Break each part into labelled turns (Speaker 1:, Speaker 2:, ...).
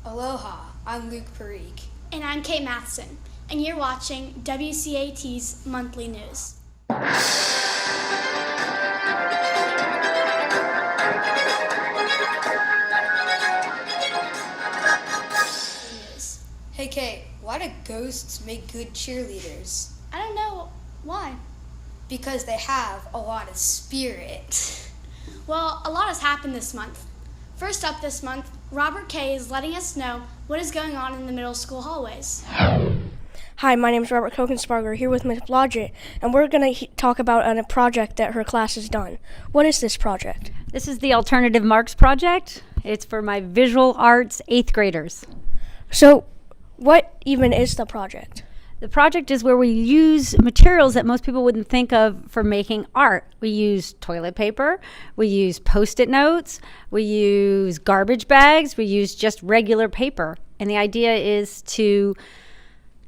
Speaker 1: Aloha, I'm Luke Parikh.
Speaker 2: And I'm Kate Matheson, and you're watching WCAT's Monthly News.
Speaker 1: Hey Kate, why do ghosts make good cheerleaders?
Speaker 2: I don't know. Why?
Speaker 1: Because they have a lot of spirit.
Speaker 2: Well, a lot has happened this month. First up this month, Robert K. is letting us know what is going on in the middle school hallways.
Speaker 3: Hi, my name is Robert Kokensparger, here with Ms. Blodgett, and we're going to talk about a project that her class has done. What is this project?
Speaker 4: This is the Alternative Marks Project. It's for my visual arts 8th graders.
Speaker 3: So, what even is the project?
Speaker 4: The project is where we use materials that most people wouldn't think of for making art. We use toilet paper, we use Post-it notes, we use garbage bags, we use just regular paper. And the idea is to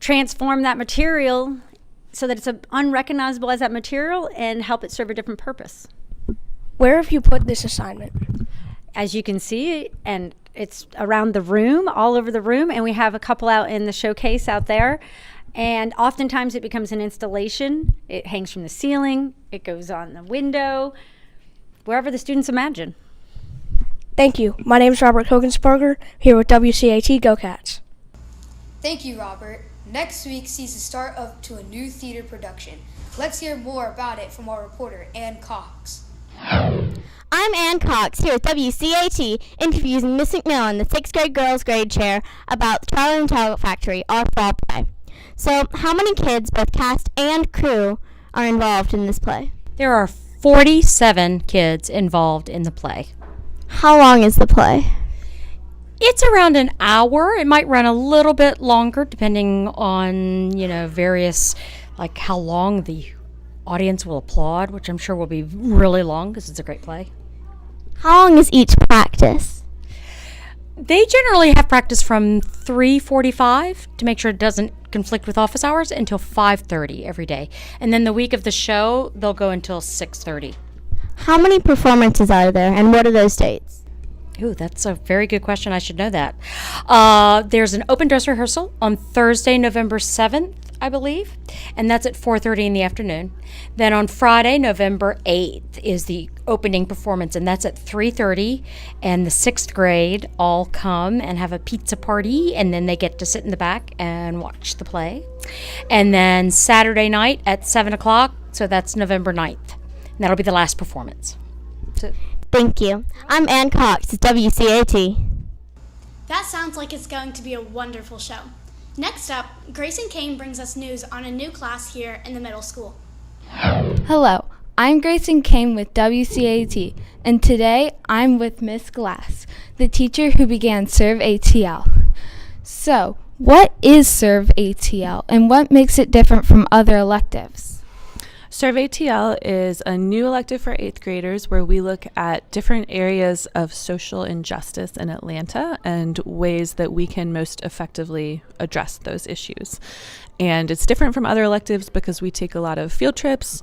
Speaker 4: transform that material so that it's unrecognizable as that material and help it serve a different purpose.
Speaker 3: Where have you put this assignment?
Speaker 4: As you can see, and it's around the room, all over the room, and we have a couple out in the showcase out there. And oftentimes it becomes an installation. It hangs from the ceiling, it goes on the window, wherever the students imagine.
Speaker 3: Thank you. My name is Robert Kokensparger, here with WCAT Go Cats.
Speaker 1: Thank you, Robert. Next week sees the start to a new theater production. Let's hear more about it from our reporter, Ann Cox.
Speaker 5: I'm Ann Cox, here with WCAT, interviewing Miss McMillan, the 6th grade girls grade chair, about the Charlie and the Chocolate Factory, our fall play. So, how many kids, both cast and crew, are involved in this play?
Speaker 6: There are 47 kids involved in the play.
Speaker 5: How long is the play?
Speaker 6: It's around an hour. It might run a little bit longer depending on, various, like how long the audience will applaud, which I'm sure will be really long because it's a great play.
Speaker 5: How long is each practice?
Speaker 6: They generally have practice from 3:45 to make sure it doesn't conflict with office hours until 5:30 every day. And then the week of the show, they'll go until 6:30.
Speaker 5: How many performances are there, and what are those dates?
Speaker 6: Ooh, that's a very good question. I should know that. There's an open dress rehearsal on Thursday, November 7th, I believe, and that's at 4:30 in the afternoon. Then on Friday, November 8th, is the opening performance, and that's at 3:30, and the 6th grade all come and have a pizza party, and then they get to sit in the back and watch the play. And then Saturday night at 7 o'clock, so that's November 9th, and that'll be the last performance. So,
Speaker 5: Thank you. I'm Ann Cox, WCAT.
Speaker 2: That sounds like it's going to be a wonderful show. Next up, Grayson Kane brings us news on a new class here in the middle school.
Speaker 7: Hello, I'm Grayson Kane with WCAT, and today I'm with Miss Glass, the teacher who began Serve ATL. So, what is Serve ATL, and what makes it different from other electives?
Speaker 8: Serve ATL is a new elective for 8th graders where we look at different areas of social injustice in Atlanta and ways that we can most effectively address those issues. And it's different from other electives because we take a lot of field trips,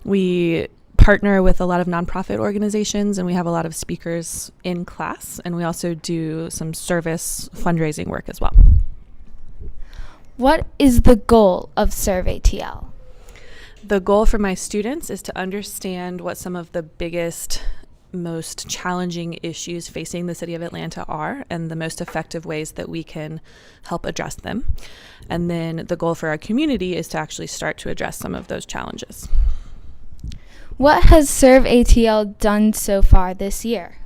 Speaker 8: we partner with a lot of nonprofit organizations, and we have a lot of speakers in class, and we also do some service fundraising work as well.
Speaker 7: What is the goal of Serve ATL?
Speaker 8: The goal for my students is to understand what some of the biggest, most challenging issues facing the city of Atlanta are and the most effective ways that we can help address them. And then the goal for our community is to actually start to address some of those challenges.
Speaker 7: What has Serve ATL done so far this year?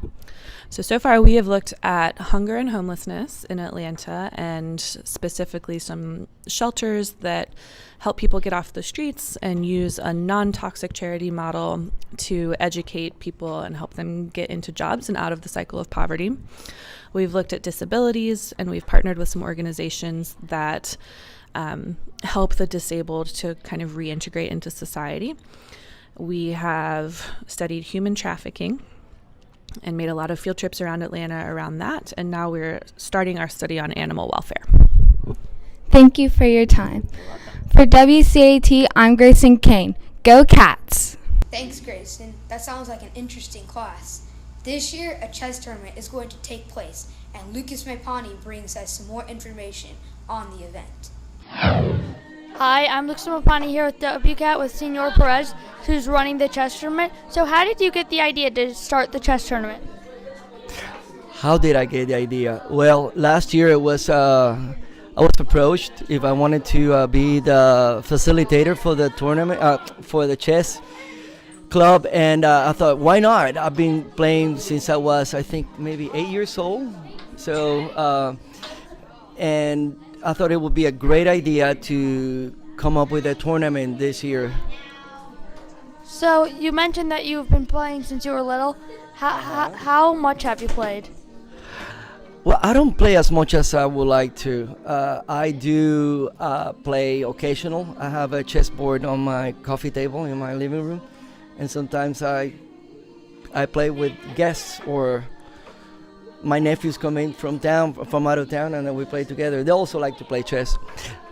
Speaker 8: So far we have looked at hunger and homelessness in Atlanta, and specifically some shelters that help people get off the streets and use a non-toxic charity model to educate people and help them get into jobs and out of the cycle of poverty. We've looked at disabilities, and we've partnered with some organizations that help the disabled to kind of reintegrate into society. We have studied human trafficking and made a lot of field trips around Atlanta around that, and now we're starting our study on animal welfare.
Speaker 7: Thank you for your time. For WCAT, I'm Grayson Kane. Go Cats!
Speaker 1: Thanks, Grayson. That sounds like an interesting class. This year, a chess tournament is going to take place, and Lucas Mapani brings us some more information on the event.
Speaker 9: Hi, I'm Lucas Mapani here with WCAT with Senor Perez, who's running the chess tournament. So how did you get the idea to start the chess tournament?
Speaker 10: How did I get the idea? Well, last year it was I was approached if I wanted to be the facilitator for the tournament, for the chess club, and I thought, why not? I've been playing since I was, I think, maybe 8 years old. So, and I thought it would be a great idea to come up with a tournament this year.
Speaker 9: So you mentioned that you've been playing since you were little. How much have you played?
Speaker 10: Well, I don't play as much as I would like to. I do play occasional. I have a chessboard on my coffee table in my living room, and sometimes I play with guests, or my nephews come in from out of town, and then we play together. They also like to play chess.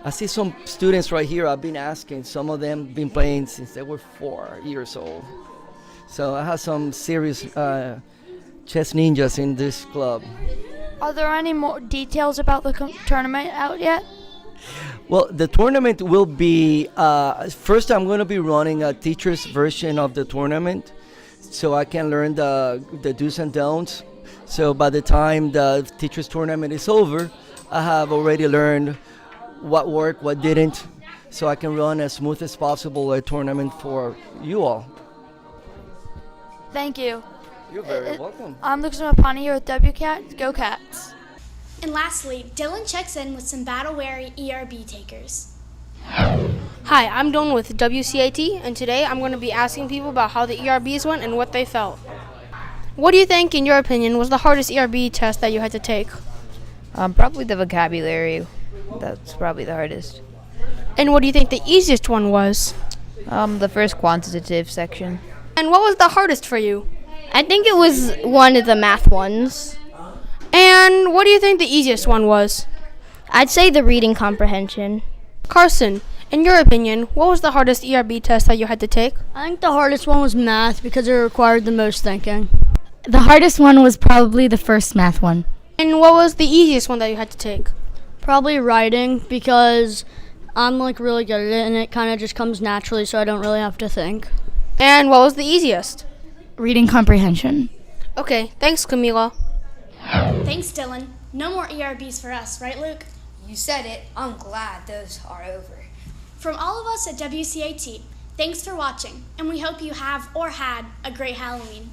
Speaker 10: I see some students right here. I've been asking. Some of them been playing since they were 4 years old. So I have some serious chess ninjas in this club.
Speaker 9: Are there any more details about the tournament out yet?
Speaker 10: Well, the tournament will be, first I'm going to be running a teacher's version of the tournament so I can learn the do's and don'ts. So by the time the teacher's tournament is over, I have already learned what worked, what didn't, so I can run as smooth as possible a tournament for you all.
Speaker 9: Thank you.
Speaker 10: You're very welcome.
Speaker 9: I'm Lucas Mapani here with WCAT. Go Cats.
Speaker 2: And lastly, Dylan checks in with some battle-weary ERB takers.
Speaker 11: Hi, I'm Dylan with WCAT, and today I'm going to be asking people about how the ERBs went and what they felt. What do you think, in your opinion, was the hardest ERB test that you had to take?
Speaker 12: Probably the vocabulary. That's probably the hardest.
Speaker 11: And what do you think the easiest one was?
Speaker 12: The first quantitative section.
Speaker 11: And what was the hardest for you?
Speaker 5: I think it was one of the math ones.
Speaker 11: And what do you think the easiest one was?
Speaker 5: I'd say the reading comprehension.
Speaker 11: Carson, in your opinion, what was the hardest ERB test that you had to take?
Speaker 13: I think the hardest one was math because it required the most thinking.
Speaker 14: The hardest one was probably the first math one.
Speaker 11: And what was the easiest one that you had to take?
Speaker 13: Probably writing because I'm really good at it and it kind of just comes naturally, so I don't really have to think.
Speaker 11: And what was the easiest?
Speaker 14: Reading comprehension.
Speaker 11: Okay, thanks, Camila.
Speaker 2: Thanks, Dylan. No more ERBs for us, right, Luke?
Speaker 1: You said it. I'm glad those are over.
Speaker 2: From all of us at WCAT, thanks for watching, and we hope you have or had a great Halloween.